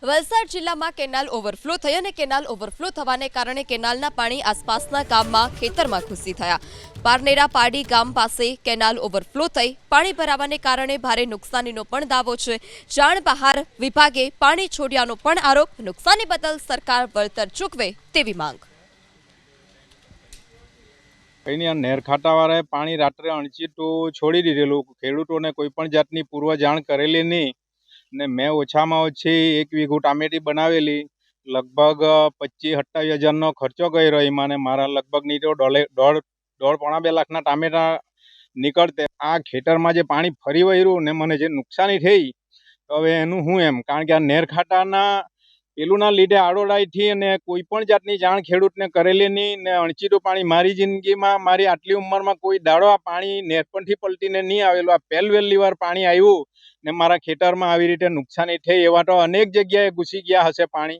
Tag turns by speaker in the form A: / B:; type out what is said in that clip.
A: વલસાડ જિલ્લામાં canal overflow થઈ અને કેનાલ ઓવરફ્લો થવાને કારણે કેનાલના પાણી આસપાસના ગામમાં ખેતરમાં ઘૂસી થયા। પારનેરા પાડી ગામ પાસે કેનાલ ઓવરફ્લો થઈ પાણી ભરાવાને કારણે ભારે નુકસાનીનો પણ દાવો છે। જાણ બહાર વિભાગે પાણી છોડ્યાનો પણ આરોપ। નુકસાની બદલ સરકાર વળતર ચૂકવે તેવી માંગ।
B: નેરખાંટાવાળાએ પાણી રાત્રે અણચીતું છોડી દીધેલું, ખેડૂતોને કોઈ પણ જાતની પૂર્વ જાણ કરેલી નહીં ને મેં ઓછામાં ઓછી 1 વીઘો ટામેટી બનાવેલી, લગભગ 25-27 હજારનો ખર્ચો કર્યો એમાં ને મારા લગભગ નહીં તો દોઢ પોણા 2 લાખના ટામેટા નીકળતે। આ ખેતરમાં જે પાણી ફરી વળ્યું ને મને જે નુકસાની થઈ તો હવે એનું શું એમ, કારણ કે આ નેરખાંટાના પેલુંના લીધે આડોડાઈથી અને કોઈ પણ જાતની જાણ ખેડૂતને કરેલી નહીં ને અણચીતું પાણી મારી જિંદગીમાં, મારી આટલી ઉંમરમાં કોઈ દાડો આ પાણી નેરપણથી પલટીને નહીં આવેલું। આ પહેલી વાર પાણી આવ્યું ને મારા ખેતરમાં આવી રીતે નુકસાની થઈ। એવા તો અનેક જગ્યાએ ઘૂસી ગયા હશે પાણી।